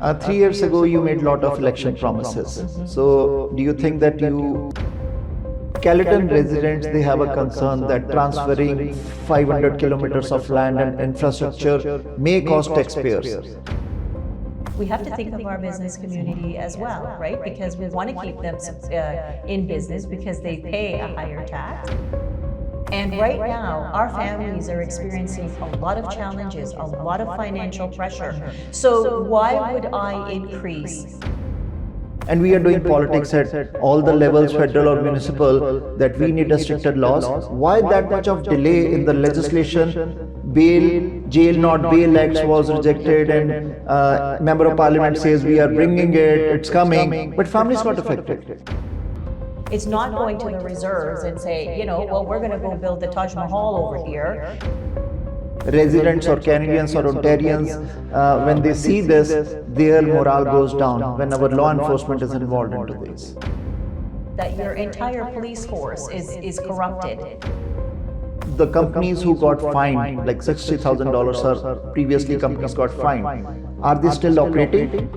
3 years ago, you made a lot of election promises. So, do you think that Caledon residents, they have a concern that transferring 500 kilometers of land and infrastructure may cost taxpayers? We have to think of our business community as well, right? Because we want to keep them in business because they pay a higher tax. And right now, our families are experiencing a lot of challenges, a lot of financial pressure. So why would I increase? And we are doing politics at all the levels, federal or municipal, that we need stricter laws. Why that much of delay in the legislation? Jail not bail acts was rejected, and member of parliament says we are bringing it, it's coming, but families got affected. It's not going to the reserves and say, well, we're going to go build the Taj Mahal over here. Residents or Canadians or Ontarians, when they see this, their morale goes down when our law enforcement is involved into this. That your entire police force is corrupted. The companies who got fined, like $60,000, or previously companies got fined, are they still operating?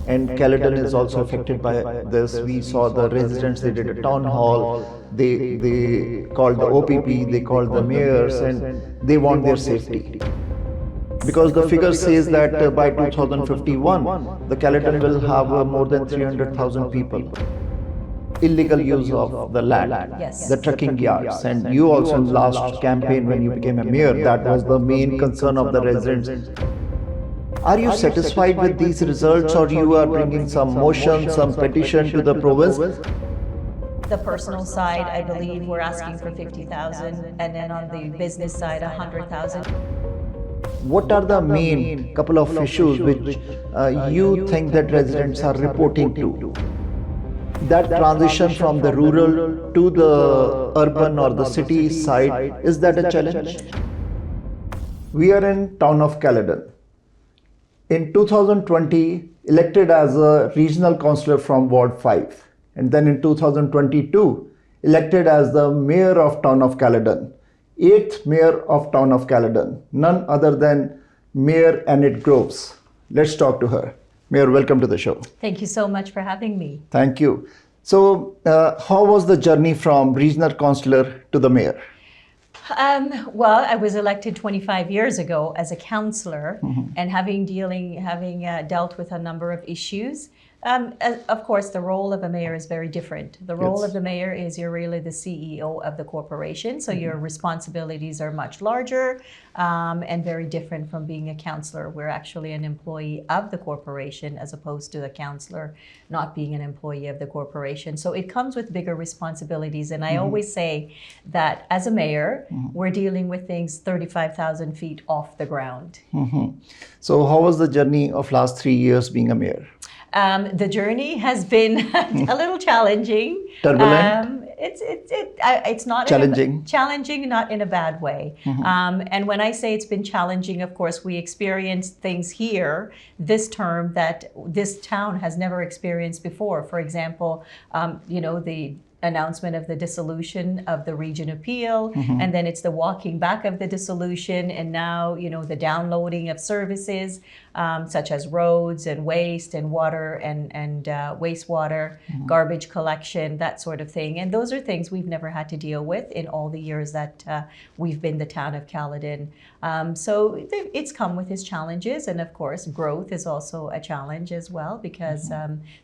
And Caledon is also affected by this. We saw the residents, they did a town hall, they called the OPP, they called the mayors, and they want their safety. Because the figure says that by 2051, the Caledon will have more than 300,000 people. Illegal use of the land, yes. The trucking yards, and you also in last campaign when you became a mayor, that was the main concern of the residents. Are you satisfied with these results, or you are bringing some motion, some petition to the province? The personal side, I believe we're asking for 50,000, and then on the business side, 100,000. What are the main couple of issues which you think that residents are reporting to? That transition from the rural to the urban or the city side, is that a challenge? We are in town of Caledon. In 2020, elected as a regional councillor from Ward 5. And then in 2022, elected as the mayor of town of Caledon. 8th mayor of town of Caledon, none other than Mayor Annette Groves. Let's talk to her. Mayor, welcome to the show. Thank you so much for having me. Thank you. So, how was the journey from regional councillor to the mayor? Well, I was elected 25 years ago as a councillor, and having dealt with a number of issues. Of course, the role of a mayor is very different. The role of the mayor is you're really the CEO of the corporation, so your responsibilities are much larger and very different from being a councillor. We're actually an employee of the corporation as opposed to a councillor not being an employee of the corporation. So it comes with bigger responsibilities, and I always say that as a mayor, we're dealing with things 35,000 feet off the ground. So how was the journey of last 3 years being a mayor? The journey has been a little challenging. Turbulent? It's not challenging. Challenging, not in a bad way. And when I say it's been challenging, of course, we experienced things here this term that this town has never experienced before. For example, the announcement of the dissolution of the region appeal, and then it's the walking back of the dissolution, and now the downloading of services such as roads and waste and water and wastewater, garbage collection, that sort of thing. And those are things we've never had to deal with in all the years that we've been the town of Caledon. So it's come with its challenges, and of course growth is also a challenge as well, because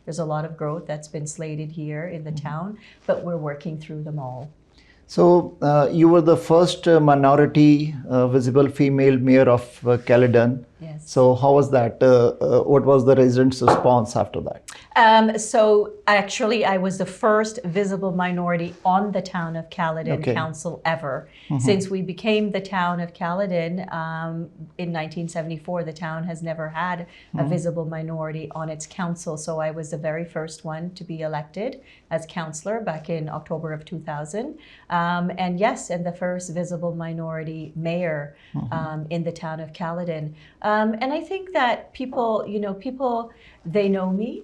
there's a lot of growth that's been slated here in the town, but we're working through them all. So you were the first minority visible female mayor of Caledon. Yes. So how was that? What was the residents' response after that? So actually, I was the first visible minority on the town of Caledon council ever. Since we became the town of Caledon in 1974, the town has never had a visible minority on its council. So I was the very first one to be elected as councillor back in October of 2000. And yes, and the first visible minority mayor in the town of Caledon. And I think that people, they know me.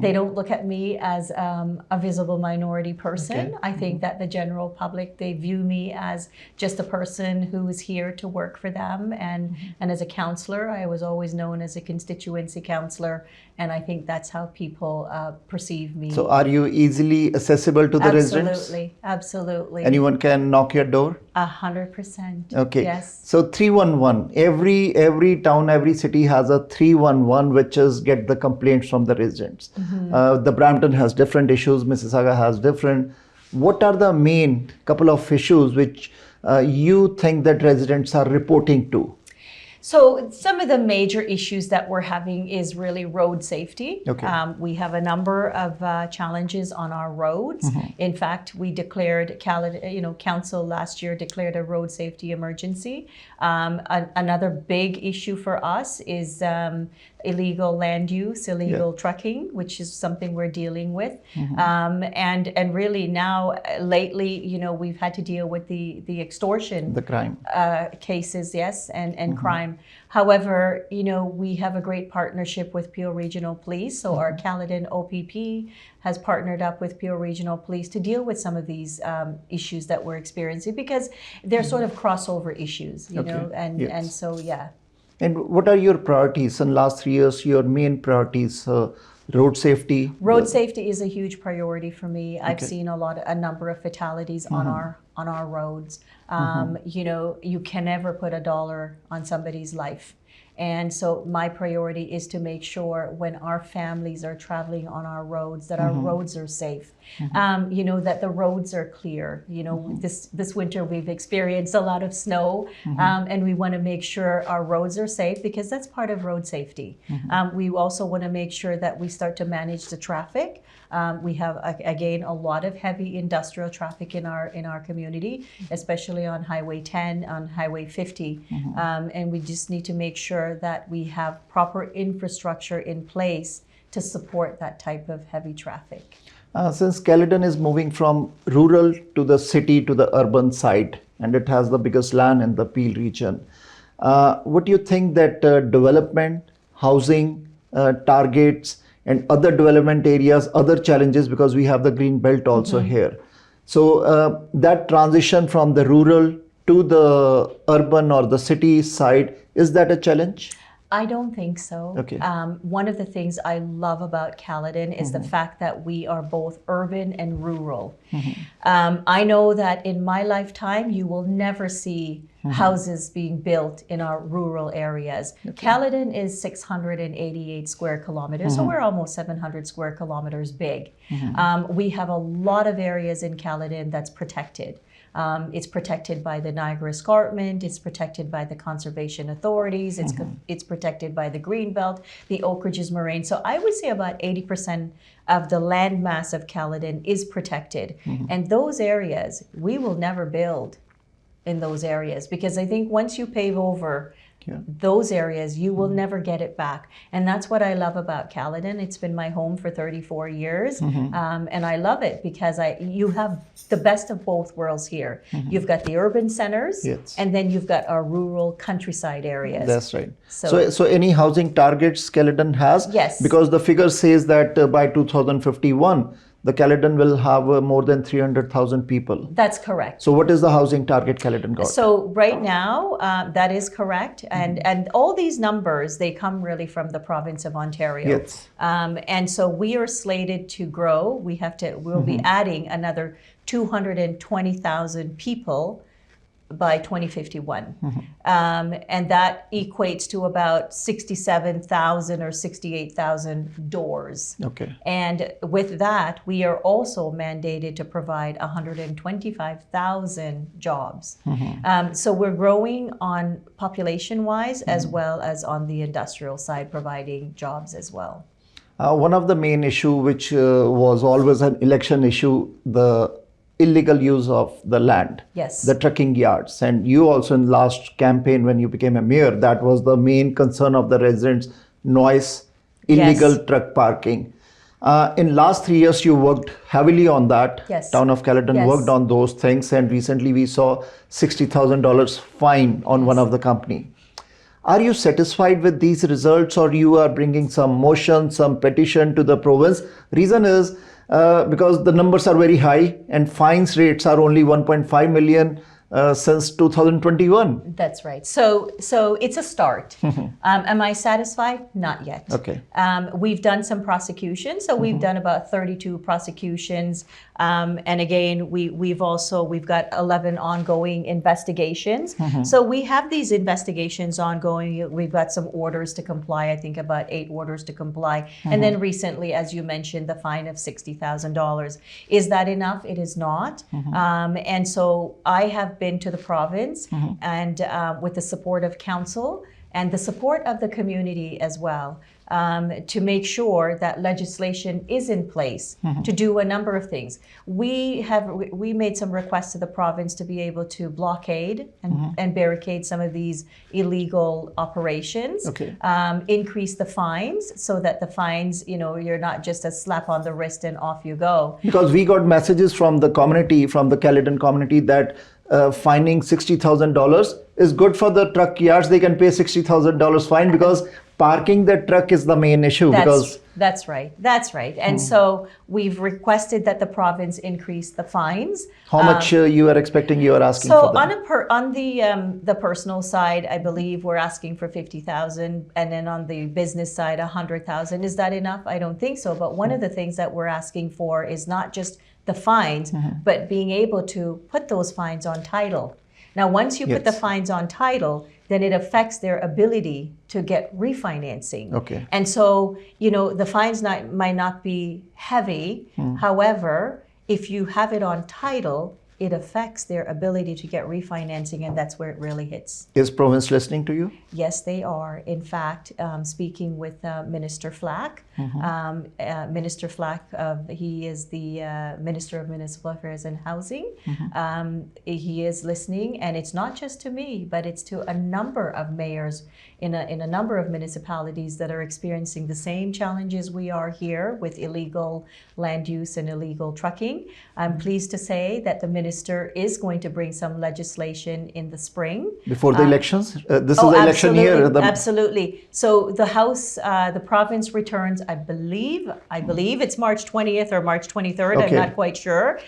They don't look at me as a visible minority person. Okay. I think that the general public, they view me as just a person who is here to work for them. And as a counselor, I was always known as a constituency counselor. And I think that's how people perceive me. So are you easily accessible to the residents? Absolutely, absolutely. Anyone can knock your door? 100%. Okay. Yes. So 311. Every town, every city has a 311, which is get the complaints from the residents. The Brampton has different issues. Mississauga has different. What are the main couple of issues which you think that residents are reporting to? So some of the major issues that we're having is really road safety. Okay. We have a number of challenges on our roads. In fact, we declared, council last year declared a road safety emergency. Another big issue for us is illegal land use, illegal trucking, which is something we're dealing with. And really now, lately, we've had to deal with the extortion. The crime. Cases, yes, and crime. However, we have a great partnership with Peel Regional Police. So our Caledon OPP has partnered up with Peel Regional Police to deal with some of these issues that we're experiencing because they're sort of crossover issues, and so, yeah. And what are your priorities in last 3 years, your main priorities? Road safety? Road safety is a huge priority for me. I've seen a number of fatalities on our roads. You can never put a dollar on somebody's life. And so my priority is to make sure when our families are traveling on our roads, that our roads are safe, that the roads are clear. This winter we've experienced a lot of snow, and we want to make sure our roads are safe because that's part of road safety. We also want to make sure that we start to manage the traffic. We have, again, a lot of heavy industrial traffic in our community, especially on Highway 10, on Highway 50. And we just need to make sure that we have proper infrastructure in place to support that type of heavy traffic. Since Caledon is moving from rural to the city to the urban side, and it has the biggest land in the Peel region, what do you think that development, housing, targets, and other development areas, other challenges, because we have the green belt also here. So that transition from the rural to the urban or the city side, is that a challenge? I don't think so. Okay. One of the things I love about Caledon is the fact that we are both urban and rural. I know that in my lifetime, you will never see houses being built in our rural areas. Caledon is 688 square kilometers, so we're almost 700 square kilometers big. We have a lot of areas in Caledon that's protected. It's protected by the Niagara Escarpment, it's protected by the conservation authorities, it's protected by the Greenbelt, the Oak Ridges Moraine. So I would say about 80% of the land mass of Caledon is protected. And those areas, we will never build in those areas because I think once you pave over those areas, you will never get it back. And that's what I love about Caledon. It's been my home for 34 years. And I love it because you have the best of both worlds here. You've got the urban centers, and then you've got our rural countryside areas. That's right. So any housing targets Caledon has? Yes. Because the figure says that by 2051, the Caledon will have more than 300,000 people. That's correct. So what is the housing target Caledon got? So right now, that is correct. And all these numbers, they come really from the province of Ontario. Yes. And so we are slated to grow. We'll be adding another 220,000 people by 2051. And that equates to about 67,000 or 68,000 doors. Okay. And with that, we are also mandated to provide 125,000 jobs. So we're growing on population-wise as well as on the industrial side, providing jobs as well. One of the main issue which was always an election issue, the illegal use of the land, the trucking yards. And you also in last campaign when you became a mayor, that was the main concern of the residents, noise, illegal truck parking. In last 3 years, you worked heavily on that. Town of Caledon worked on those things, and recently we saw $60,000 fine on one of the company. Are you satisfied with these results, or you are bringing some motion, some petition to the province? Reason is because the numbers are very high and fines rates are only 1.5 million since 2021. That's right. So it's a start. Am I satisfied? Not yet. Okay. We've done some prosecutions. So we've done about 32 prosecutions. And again, we've got 11 ongoing investigations. So we have these investigations ongoing. We've got some orders to comply. I think about 8 orders to comply. And then recently, as you mentioned, the fine of $60,000. Is that enough? It is not. And so I have been to the province and with the support of council and the support of the community as well, to make sure that legislation is in place to do a number of things. We made some requests to the province to be able to blockade and barricade some of these illegal operations, increase the fines so that the fines, you're not just a slap on the wrist and off you go. Because we got messages from the community, from the Caledon community, that fining $60,000 is good for the truck yards. They can pay $60,000 fine because parking the truck is the main issue. That's right. And so we've requested that the province increase the fines. How much you are expecting? You are asking so for that? on the personal side, I believe we're asking for 50,000, and then on the business side, 100,000. Is that enough? I don't think so. But one of the things that we're asking for is not just the fines, but being able to put those fines on title. Now, once you put the fines on title, then it affects their ability to get refinancing. Okay. And so, the fines might not be heavy. However, if you have it on title, it affects their ability to get refinancing, and that's where it really hits. Is province listening to you? Yes, they are. In fact, speaking with Minister Flack, Minister Flack, he is the Minister of Municipal Affairs and Housing. He is listening, and it's not just to me, but it's to a number of mayors in a number of municipalities that are experiencing the same challenges we are here with illegal land use and illegal trucking. I'm pleased to say that the minister is going to bring some legislation in the spring. Before the elections? This is the election year. Absolutely. So the House, the province returns, I believe it's March 20th or March 23rd. I'm not quite sure.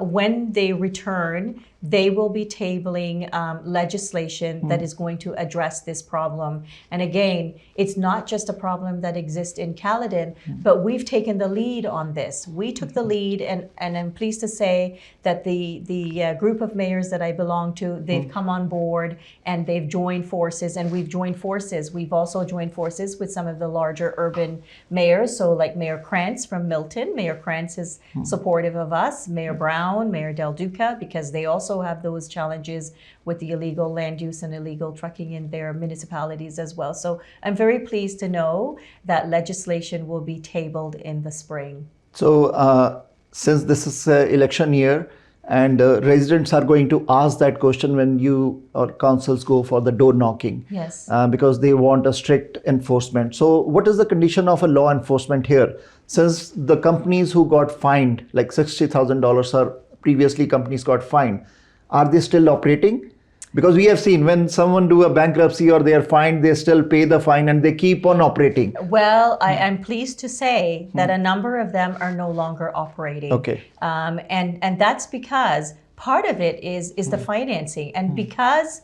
When they return, they will be tabling legislation that is going to address this problem. And again, it's not just a problem that exists in Caledon, but we've taken the lead on this. We took the lead, and I'm pleased to say that the group of mayors that I belong to, they've come on board and they've joined forces, and we've joined forces. We've also joined forces with some of the larger urban mayors. So like Mayor Krantz from Milton. Mayor Krantz is supportive of us. Mayor Brown, Mayor Del Duca, because they also have those challenges with the illegal land use and illegal trucking in their municipalities as well. So I'm very pleased to know that legislation will be tabled in the spring. So since this is election year, and residents are going to ask that question when you or councils go for the door knocking. Yes. Because they want a strict enforcement. So what is the condition of a law enforcement here? Since the companies who got fined, like $60,000 or previously companies got fined, are they still operating? Because we have seen when someone do a bankruptcy or they are fined, they still pay the fine and they keep on operating. Well, I'm pleased to say that a number of them are no longer operating. Okay. And that's because part of it is the financing. And because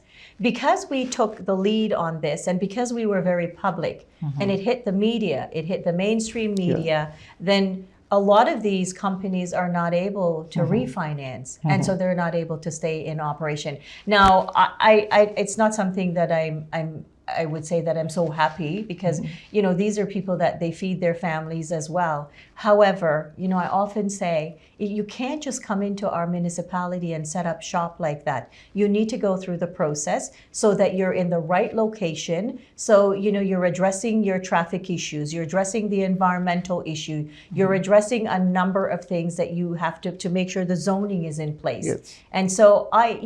we took the lead on this, and because we were very public, and it hit the media, it hit the mainstream media, then a lot of these companies are not able to refinance, and so they're not able to stay in operation. Now, I it's not something that I would say that I'm so happy, because these are people that they feed their families as well. However, I often say you can't just come into our municipality and set up shop like that. You need to go through the process so that you're in the right location. So you're addressing your traffic issues, you're addressing the environmental issue, you're addressing a number of things that you have to make sure the zoning is in place. Yes. And so I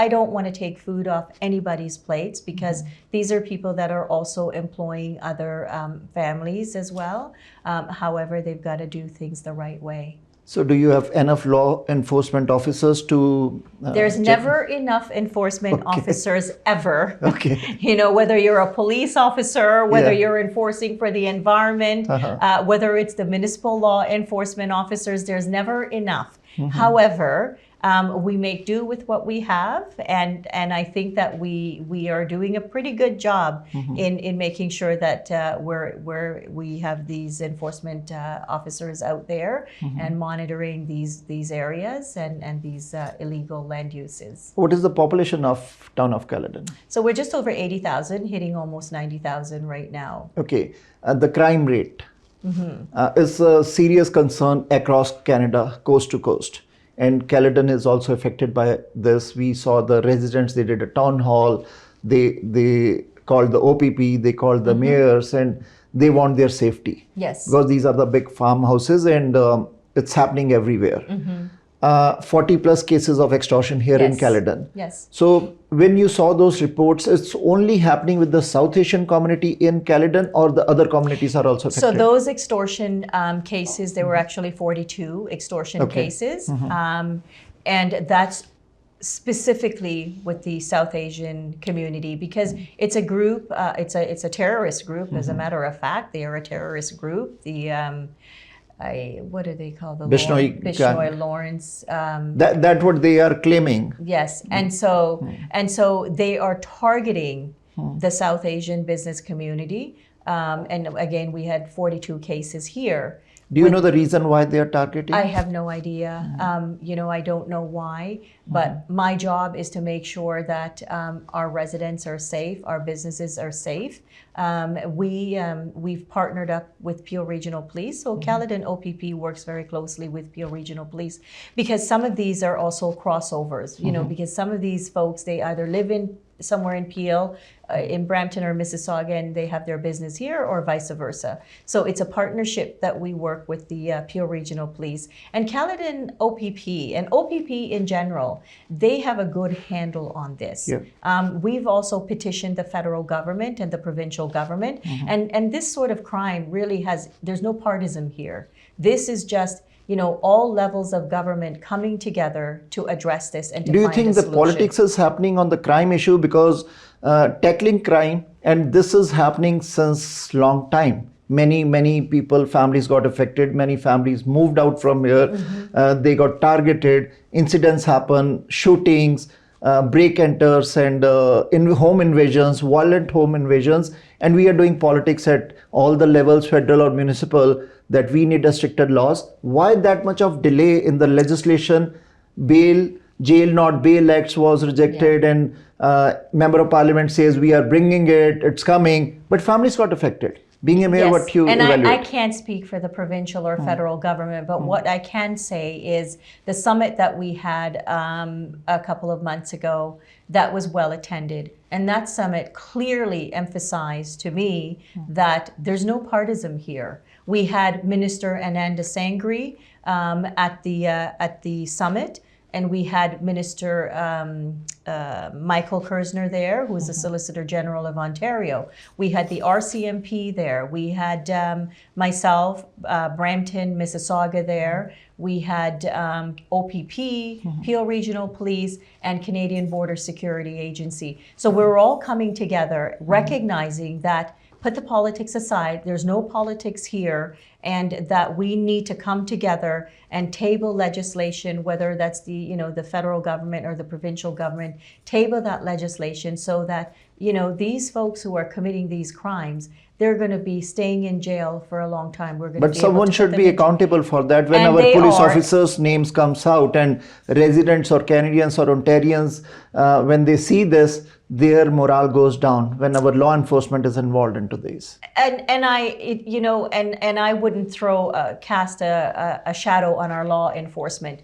don't want to take food off anybody's plates, because these are people that are also employing other families as well. However, they've got to do things the right way. So do you have enough law enforcement officers to There's check? never enough enforcement officers ever. Okay. You know, whether you're a police officer, whether Yeah. you're enforcing for the environment, whether it's the municipal law enforcement officers, there's never enough. However, we make do with what we have, and I think that we are doing a pretty good job in making sure that we have these enforcement officers out there and monitoring these areas and these illegal land uses. What is the population of town of Caledon? So we're just over 80,000, hitting almost 90,000 right now. Okay. The crime rate is a serious concern across Canada, coast to coast. And Caledon is also affected by this. We saw the residents, they did a town hall, they called the OPP, they called the mayors, and they want their safety. Yes. Because these are the big farmhouses, and it's happening everywhere. 40 plus cases of extortion here in Yes. Caledon. Yes. So when you saw those reports, it's only happening with the South Asian community in Caledon, or the other communities are also affected? So those extortion cases, there were actually 42 extortion Okay. cases. And that's specifically with the South Asian community, because it's a group, it's a terrorist group, as a matter of fact. They are a terrorist group. The what do they call the Bishnoi Bishnoi Lawrence? That what they are claiming. Yes, and so they are targeting the South Asian business community. And again, we had 42 cases here. Do you know the reason why they are targeting? I have no idea. You know, I don't know why, but my job is to make sure that our residents are safe, our businesses are safe. We've partnered up with Peel Regional Police. So Caledon OPP works very closely with Peel Regional Police, because some of these are also crossovers, you know, because some of these folks, they either live in somewhere in Peel, in Brampton or Mississauga, and they have their business here, or vice versa. So it's a partnership that we work with the Peel Regional Police. And Caledon OPP, and OPP in general, they have a good handle on this. Yeah. We've also petitioned the federal government and the provincial government, and this sort of crime really there's no partisan here. This is just, you know, all levels of government coming together to address this and to Do you find think a the solution. politics is happening on the crime issue? Because tackling crime, and this is happening since long time. Many people, families got affected. Many families moved out from here. They got targeted. Incidents happen, shootings, break-enters, and home invasions, violent home invasions. And we are doing politics at all the levels, federal or municipal, that we need a stricter laws. Why that much of delay in the legislation? Jail not bail acts was rejected, and member of parliament says we are bringing it, it's coming, but families got affected. Being a mayor, what you and evaluate? I can't speak for the provincial or federal government, but what I can say is the summit that we had a couple of months ago, that was well attended. And that summit clearly emphasized to me that there's no partisan here. We had Minister Ananda Sangri at the summit, and we had Minister Michael Kersner there, who is the Solicitor General of Ontario. We had the RCMP there. We had myself, Brampton, Mississauga there. We had OPP, Peel Regional Police, and Canadian Border Security Agency. So we're all coming together, recognizing that, put the politics aside, there's no politics here, and that we need to come together and table legislation, whether that's the federal government or the provincial government, table that legislation so that, these folks who are committing these crimes, they're going to be staying in jail for a long time. We're going But to be someone able to should put be them accountable for that. When And our they police are. officers' names comes out, and residents or Canadians or Ontarians, when they see this, their morale goes down when our law enforcement is involved into this. And I wouldn't cast a shadow on our law enforcement.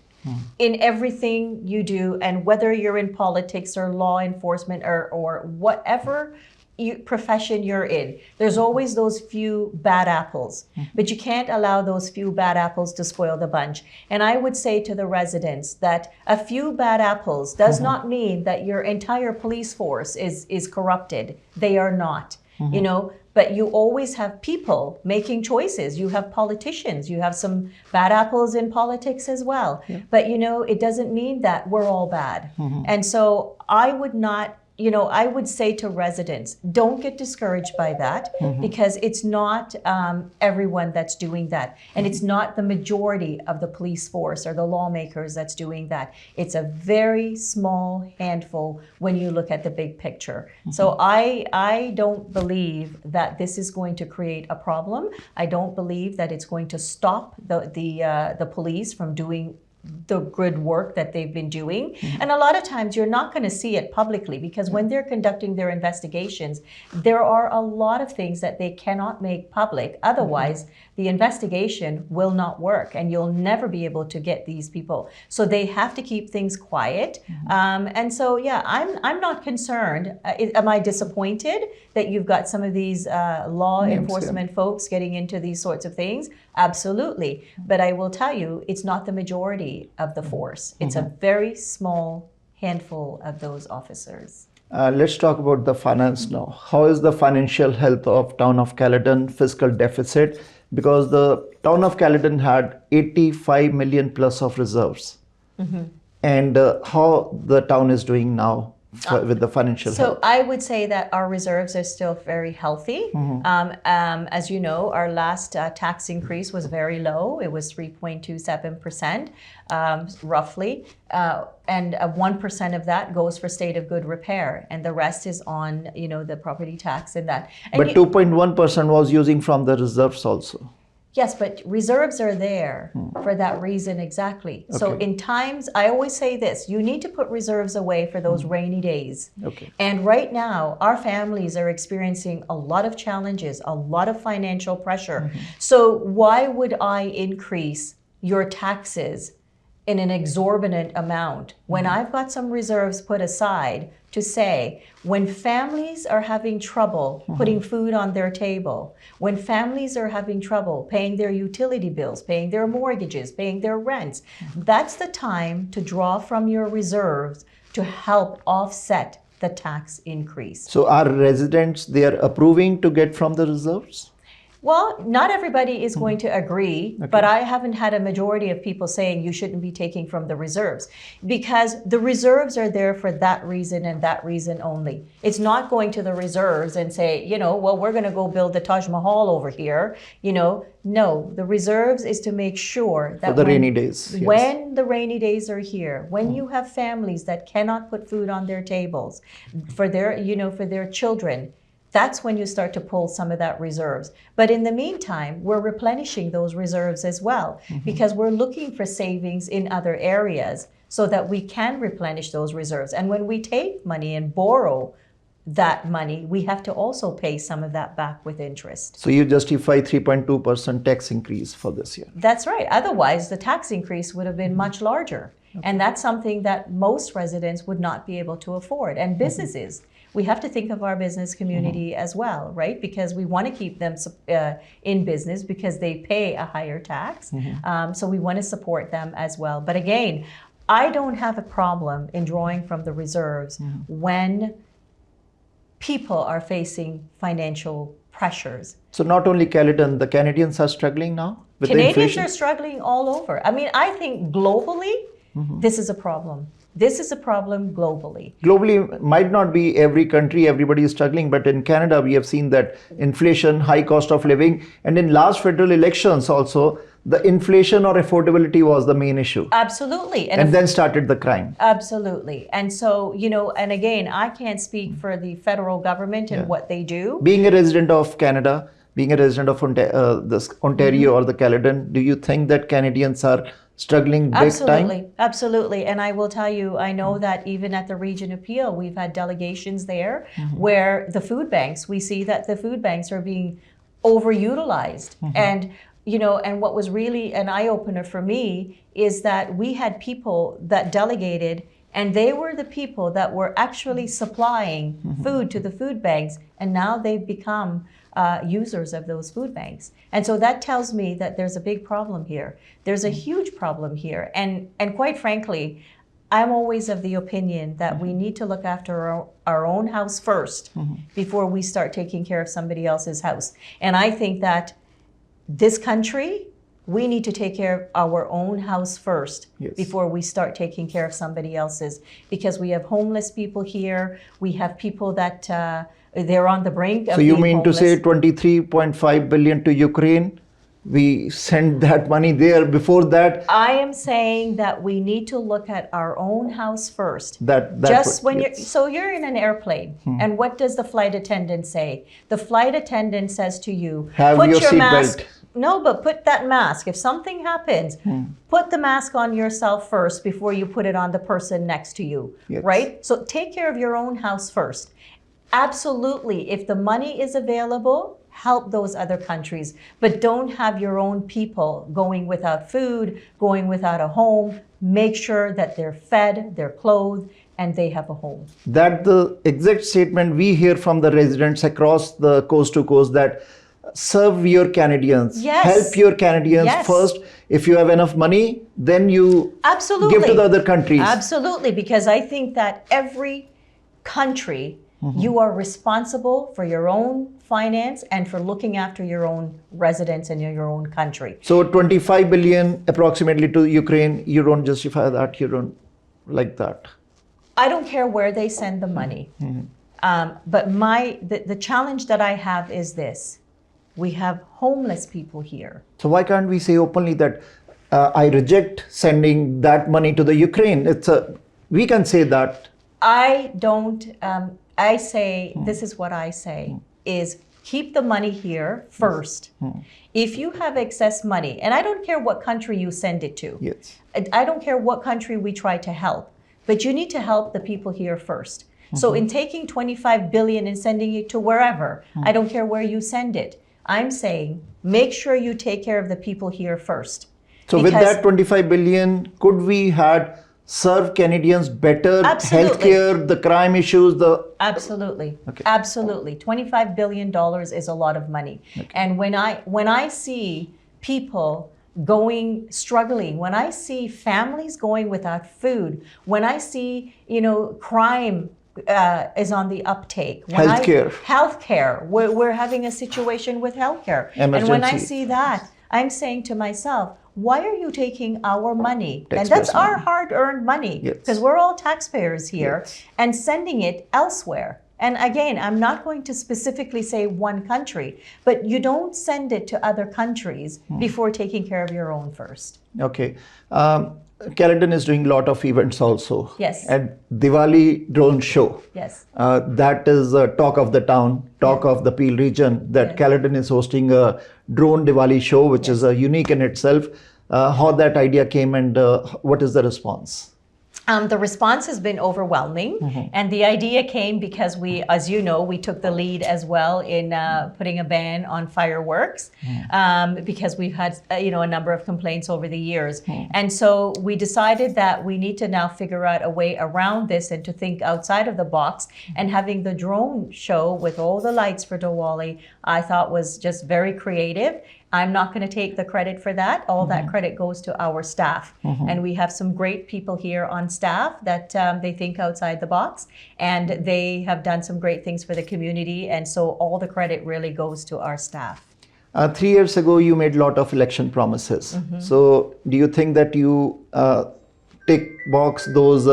In everything you do, and whether you're in politics or law enforcement or whatever profession you're in, there's always those few bad apples, but you can't allow those few bad apples to spoil the bunch. And I would say to the residents that a few bad apples does not mean that your entire police force is corrupted. They are not. you know, but you always have people making choices. You have politicians, you have some bad apples in politics as well. But, you know, it doesn't mean that we're all bad. And so I would not, you know, I would say to residents, don't get discouraged by that, because it's not everyone that's doing that. And it's not the majority of the police force or the lawmakers that's doing that. It's a very small handful when you look at the big picture. So I don't believe that this is going to create a problem. I don't believe that it's going to stop the police from doing the good work that they've been doing. And a lot of times you're not going to see it publicly, because when they're conducting their investigations, there are a lot of things that they cannot make public. Otherwise, the investigation will not work and you'll never be able to get these people. So they have to keep things quiet. And so, yeah, I'm not concerned. Am I disappointed that you've got some of these law enforcement folks getting into these sorts of things? Absolutely. But I will tell you, it's not the majority of the force. It's a very small handful of those officers. Let's talk about the finance now. How is the financial health of town of Caledon fiscal deficit? Because the town of Caledon had 85 million plus of reserves. And how the town is doing now with the financial health? So I would say that our reserves are still very healthy. As you know, our last tax increase was very low. It was 3.27%, roughly. And 1% of that goes for state of good repair. And the rest is on, you know, the property tax and that. And but 2.1% was using from the reserves also. Yes, but reserves are there for that reason exactly. So in times, I always say this, you need to put reserves away for those rainy days. And right now, our families are experiencing a lot of challenges, a lot of financial pressure. So why would I increase your taxes in an exorbitant amount when I've got some reserves put aside to say, when families are having trouble putting food on their table, when families are having trouble paying their utility bills, paying their mortgages, paying their rents, that's the time to draw from your reserves to help offset the tax increase. So are residents, they are approving to get from the reserves? Well, not everybody is going to agree, but I haven't had a majority of people saying you shouldn't be taking from the reserves, because the reserves are there for that reason and that reason only. It's not going to the reserves and say, you know, well, we're going to go build the Taj Mahal over here. You know, no, the reserves is to make sure that for the rainy days, when the rainy days are here, when you have families that cannot put food on their tables for their, you know, for their children, that's when you start to pull some of that reserves. But in the meantime, we're replenishing those reserves as well, because we're looking for savings in other areas so that we can replenish those reserves. And when we take money and borrow that money, we have to also pay some of that back with interest. So you justify 3.2% tax increase for this year? That's right. Otherwise, the tax increase would have been much larger. And that's something that most residents would not be able to afford. And businesses, we have to think of our business community as well, right? Because we want to keep them in business because they pay a higher tax. So we want to support them as well. But again, I don't have a problem in drawing from the reserves when people are facing financial pressures. So not only Caledon, the Canadians are struggling now with Canadians the inflation? are struggling all over. I mean, I think globally, this is a problem. This is a problem globally. Globally, might not be every country, everybody is struggling, but in Canada, we have seen that inflation, high cost of living, and in last federal elections also, the inflation or affordability was the main issue. Absolutely. And then started the crime. Absolutely. And so, you know, and again, I can't speak for the federal government and what they do. Being a resident of Canada, being a resident of Ontario or the Caledon, do you think that Canadians are struggling big time? Absolutely. And I will tell you, I know that even at the Region Appeal, we've had delegations there where the food banks, we see that the food banks are being overutilized. And, you know, and what was really an eye-opener for me is that we had people that delegated, and they were the people that were actually supplying food to the food banks, and now they've become users of those food banks. And so that tells me that there's a big problem here. There's a huge problem here. And quite frankly, I'm always of the opinion that we need to look after our own house first before we start taking care of somebody else's house. And I think that this country, we need to take care of our own house first before we start taking care of somebody else's. Because we have homeless people here. We have people that they're on the brink of So you being mean homeless. to say 23.5 billion to Ukraine? We sent that money there. Before that, I am saying that we need to look at our own house first. that Just would- when yes. you're in an airplane, and what does the flight attendant say? The flight attendant says to you, Have put your your seat mask. belt. No, but put that mask. If something happens, put the mask on yourself first before you put it on the person next to you, Yes. right? So take care of your own house first. Absolutely. If the money is available, help those other countries, but don't have your own people going without food, going without a home. Make sure that they're fed, they're clothed, and they have a home. That the exact statement we hear from the residents across the coast to coast, that serve your Canadians, Yes. help your Canadians Yes. first. If you have enough money, then you Absolutely. give to the other countries. Absolutely, because I think that every country, you are responsible for your own finance and for looking after your own residents and your own country. So 25 billion approximately to Ukraine, you don't justify that, you don't like that. I don't care where they send the money. But the challenge that I have is this. We have homeless people here. So why can't we say openly that I reject sending that money to the Ukraine? We can say that. I don't, I say, this is what I say, is keep the money here first. If you have excess money, and I don't care what country you send it to. Yes. I don't care what country we try to help, but you need to help the people here first. So in taking 25 billion and sending it to wherever, I don't care where you send it. I'm saying make sure you take care of the people here first. So with Because- that 25 billion, could we had serve Canadians better, Absolutely. healthcare, the crime issues, Absolutely. Okay. Absolutely. $25 billion is a lot of money. And when I see people struggling, when I see families going without food, when I see, crime is on the uptake. Healthcare. We're having a situation with healthcare. And when I Emergency. see that, I'm saying to myself, why are you taking our money? And Taxpayers' that's our money. hard-earned money, Yes. because we're all taxpayers here, Yes. and sending it elsewhere. And again, I'm not going to specifically say one country, but you don't send it to other countries before taking care of your own first. Okay. Caledon is doing a lot of events also. Yes. And Diwali drone show. Yes. That is a talk of the town, talk of the Peel region, that Yes. Caledon is hosting a drone Diwali show, which is unique in itself. How that idea came and what is the response? The response has been overwhelming, and the idea came because we, as you know, we took the lead as well in putting a ban on fireworks, because we've had a number of complaints over the years, and so we decided that we need to now figure out a way around this and to think outside of the box. And having the drone show with all the lights for Diwali, I thought was just very creative. I'm not going to take the credit for that. All that credit goes to our staff. And we have some great people here on staff that they think outside the box, and they have done some great things for the community. And so all the credit really goes to our staff. 3 years ago, you made a lot of election promises. So do you think that you tick box those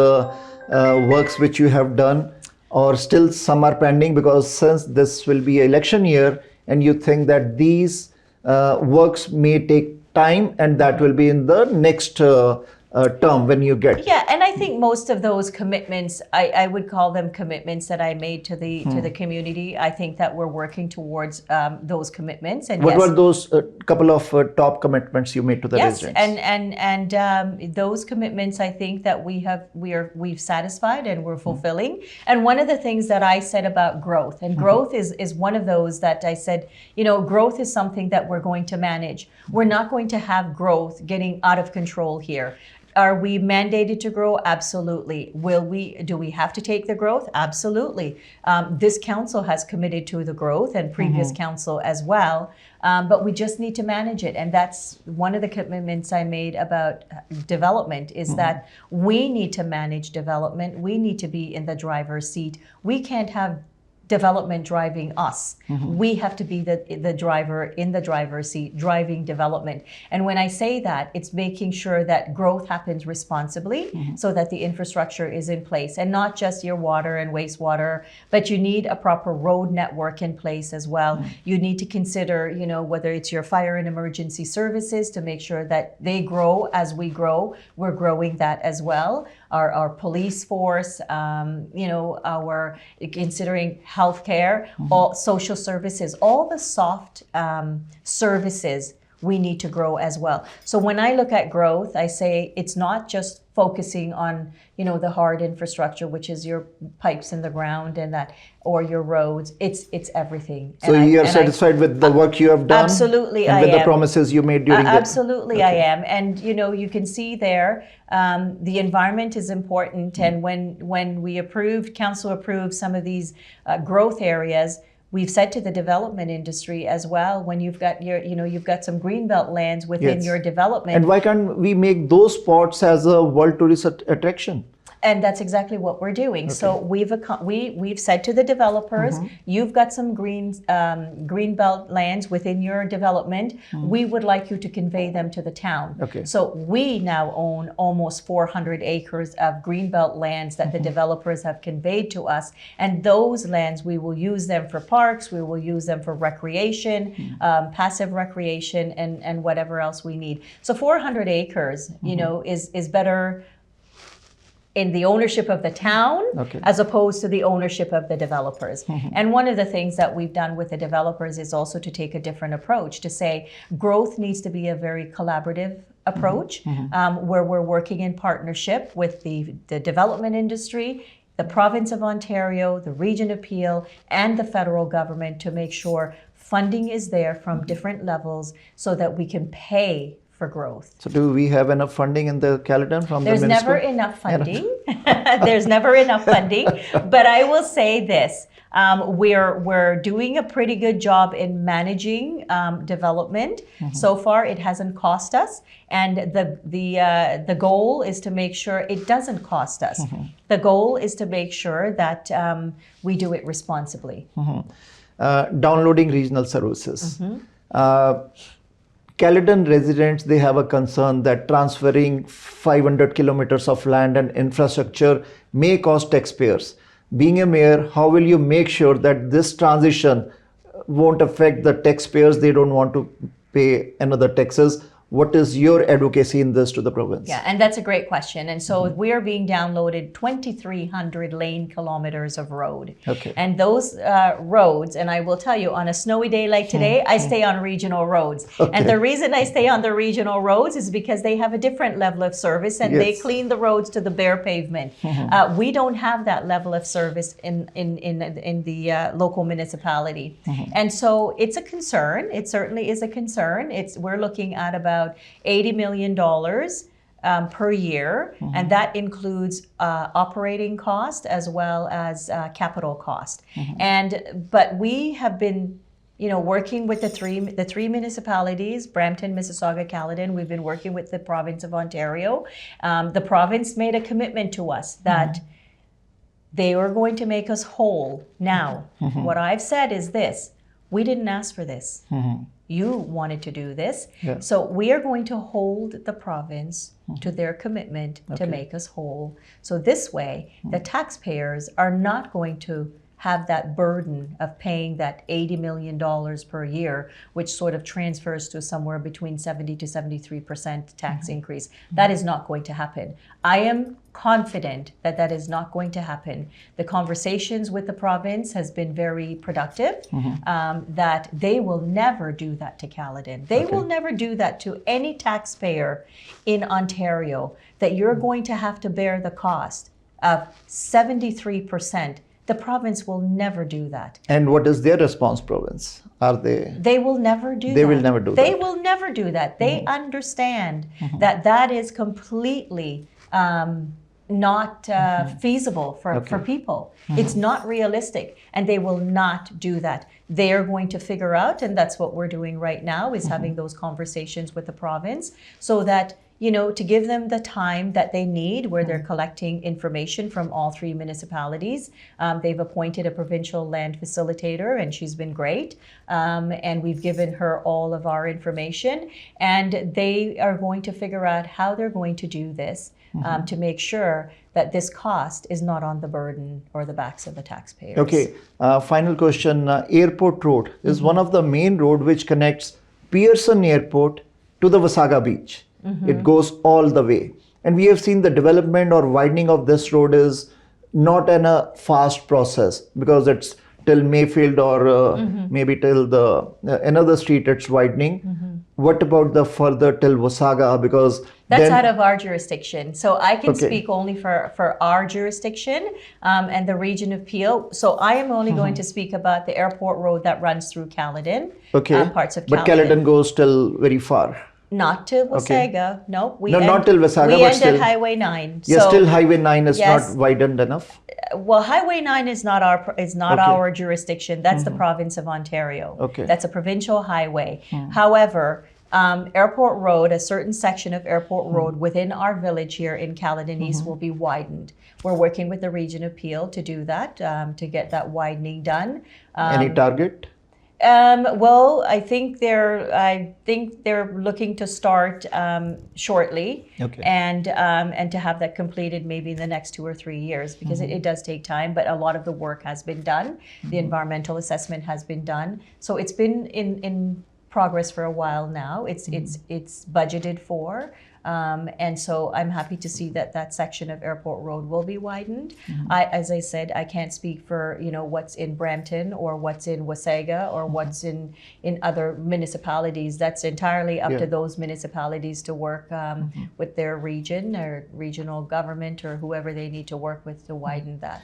works which you have done, or still some are pending? Because since this will be election year, and you think that these works may take time, and that will be in the next term when you get. Yeah, and I think most of those commitments, I would call them commitments that I made to the community. I think that we're working towards those commitments. And What yes, were those couple of top commitments you made to the yes, residents? and those commitments, I think that we've satisfied and we're fulfilling. And one of the things that I said about growth, and growth is one of those that I said, growth is something that we're going to manage. We're not going to have growth getting out of control here. Are we mandated to grow? Absolutely. Do we have to take the growth? Absolutely. This council has committed to the growth, and previous council as well. But we just need to manage it. And that's one of the commitments I made about development, is that we need to manage development. We need to be in the driver's seat. We can't have development driving us. We have to be the driver in the driver's seat, driving development. And when I say that, it's making sure that growth happens responsibly, so that the infrastructure is in place, and not just your water and wastewater, but you need a proper road network in place as well. You need to consider, whether it's your fire and emergency services, to make sure that they grow as we grow. We're growing that as well. Our police force, our considering healthcare, all social services, all the soft services we need to grow as well. So when I look at growth, I say it's not just focusing on, the hard infrastructure, which is your pipes in the ground and that, or your roads. It's everything. So you're satisfied with the work you have done? Absolutely, and with the promises you made during Absolutely, I am. And, you can see there, the environment is important. And when council approved some of these growth areas, we've said to the development industry as well, when you've got you've got some greenbelt lands within your development. And why can't we make those spots as a world tourist attraction? And that's exactly what we're doing. So we've said to the developers, you've got some greenbelt lands within your development. We would like you to convey them to the town. So we now own almost 400 acres of greenbelt lands that the developers have conveyed to us. And those lands, we will use them for parks, we will use them for recreation, passive recreation, and whatever else we need. So 400 acres, is better in the ownership of the town, as opposed to the ownership of the developers. And one of the things that we've done with the developers is also to take a different approach, to say growth needs to be a very collaborative approach, where we're working in partnership with the development industry, the province of Ontario, the region of Peel, and the federal government, to make sure funding is there from different levels so that we can pay for growth. So do we have enough funding in the Caledon from There's the minister? Never enough funding. There's never enough funding. But I will say this, we're doing a pretty good job in managing development. So far, it hasn't cost us. And the goal is to make sure it doesn't cost us. The goal is to make sure that we do it responsibly. Downloading regional services. Caledon residents, they have a concern that transferring 500 kilometers of land and infrastructure may cost taxpayers. Being a mayor, how will you make sure that this transition won't affect the taxpayers? They don't want to pay another taxes. What is your advocacy in this to the province? Yeah, and that's a great question. And so we are being downloaded 2,300 lane kilometers of road. And those roads, and I will tell you, on a snowy day like today, I stay on regional roads. And the reason I stay on the regional roads is because they have a different level of service, and they clean the roads to the bare pavement. We don't have that level of service in the local municipality. And so it's a concern. It certainly is a concern. We're looking at about $80 million per year, and that includes operating cost as well as capital cost. But we have been working with the three municipalities, Brampton, Mississauga, Caledon. We've been working with the province of Ontario. The province made a commitment to us that they were going to make us whole. Now, what I've said is this: we didn't ask for this. You wanted to do this. So we are going to hold the province to their commitment to make us whole. So this way, the taxpayers are not going to have that burden of paying that $80 million per year, which sort of transfers to somewhere between 70 to 73% tax increase. That is not going to happen. I am confident that that is not going to happen. The conversations with the province has been very productive, that they will never do that to Caledon. They will never do that to any taxpayer in Ontario, that you're going to have to bear the cost of 73% The province will never do that. And what is their response, province? Are they? They will never do that. They will never do They that. will never do that. They understand that that is completely not feasible for people. It's not realistic, and they will not do that. They are going to figure out, and that's what we're doing right now, is having those conversations with the province so that, you know, to give them the time that they need, where they're collecting information from all 3 municipalities. They've appointed a provincial land facilitator, and she's been great. And we've given her all of our information, and they are going to figure out how they're going to do this to make sure that this cost is not on the burden or the backs of the taxpayers. Okay, final question. Airport Road is one of the main road which connects Pearson Airport to the Wasaga Beach. It goes all the way. And we have seen the development or widening of this road is not in a fast process, because it's till Mayfield or maybe till the another street it's widening. What about the further till Wasaga? Because that's out of our jurisdiction. So I can speak only for our jurisdiction and the region of Peel. So I am only going to speak about the airport road that runs through Caledon, parts of Caledon. But Caledon goes till very far. Not to Wasaga. No, not till Wasaga, we but end still. at Highway 9. Yes, so, still Highway 9 is yes. not widened enough. Well, Highway 9 is not our jurisdiction. That's the province of Ontario. Okay. That's a provincial highway. However, Airport Road, a certain section of Airport Road within our village here in Caledon East will be widened. We're working with the region of Peel to do that, to get that widening done. Any target? Well, I think they're looking to start shortly, and to have that completed maybe in the next 2 or 3 years, because it does take time. But a lot of the work has been done. The environmental assessment has been done, so it's been in progress for a while now. It's budgeted for. And so I'm happy to see that section of Airport Road will be widened. As I said, I can't speak for, you know, what's in Brampton or what's in Wasaga or what's in other municipalities. That's entirely up to those municipalities to work with their region or regional government or whoever they need to work with to widen that.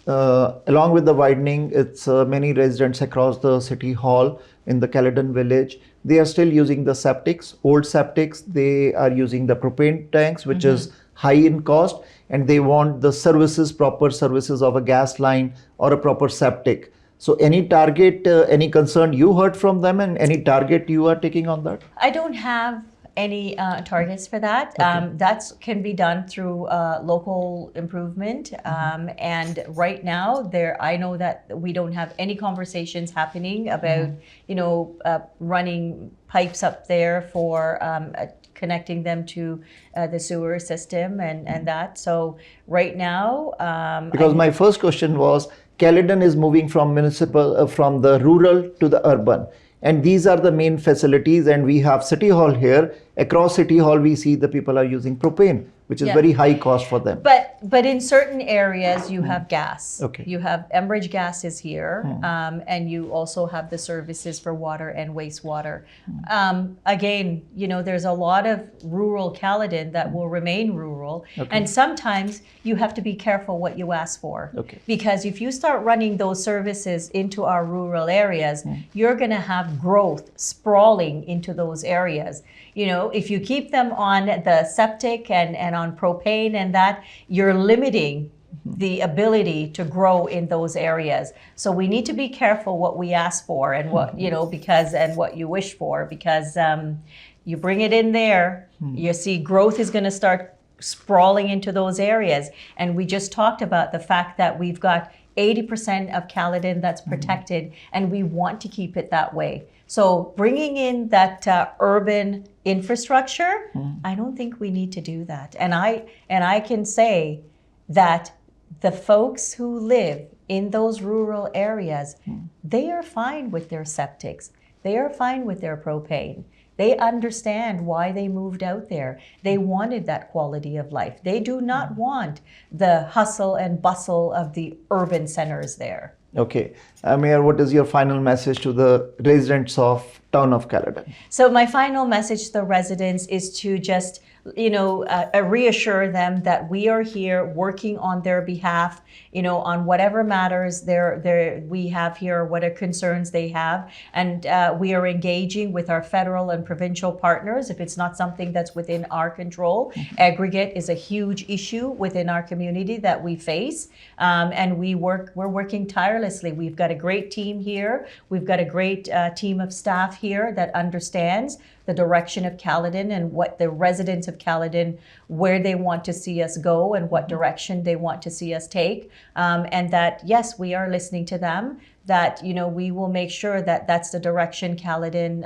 Along with the widening, it's many residents across the city hall in the Caledon village. They are still using the septics, old septics. They are using the propane tanks, which is high in cost, and they want the services, proper services of a gas line or a proper septic. So any target, any concern you heard from them, and any target you are taking on that? I don't have any targets for that. That can be done through local improvement. And right now, I know that we don't have any conversations happening about, you know, running pipes up there for connecting them to the sewer system and that. So right now, because my first question was, Caledon is moving from municipal, from the rural to the urban. And these are the main facilities, and we have City Hall here. Across City Hall, we see the people are using propane, which is very high cost for them. But in certain areas, you have gas. You have Enbridge gas is here, and you also have the services for water and wastewater. Again, you know, there's a lot of rural Caledon that will remain rural, and sometimes you have to be careful what you ask for. Because if you start running those services into our rural areas, you're going to have growth sprawling into those areas. You know, if you keep them on the septic and on propane and that, you're limiting the ability to grow in those areas. So we need to be careful what we ask for and what, you know, and what you wish for, because you bring it in there, you see growth is going to start sprawling into those areas. And we just talked about the fact that we've got 80% of Caledon that's protected, and we want to keep it that way. So bringing in that urban infrastructure, I don't think we need to do that. And I can say that the folks who live in those rural areas, they are fine with their septics. They are fine with their propane. They understand why they moved out there. They wanted that quality of life. They do not want the hustle and bustle of the urban centers there. Okay. Mayor, what is your final message to the residents of town of Caledon? So my final message to the residents is to just, reassure them that we are here working on their behalf, on whatever matters we have here, what concerns they have. And we are engaging with our federal and provincial partners if it's not something that's within our control. Aggregate is a huge issue within our community that we face. And we're working tirelessly. We've got a great team here. We've got a great team of staff here that understands the direction of Caledon and what the residents of Caledon, where they want to see us go and what direction they want to see us take. And that, yes, we are listening to them, that, we will make sure that that's the direction Caledon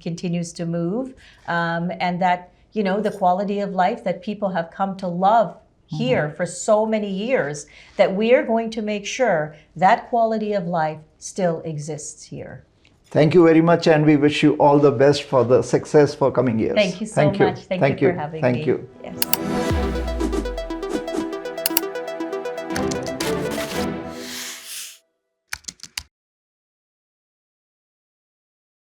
continues to move. And that, the quality of life that people have come to love here for so many years, that we are going to make sure that quality of life still exists here. Thank you very much, and we wish you all the best for the success for coming years. Thank you so much. Thank you for having me. Thank you. Yes.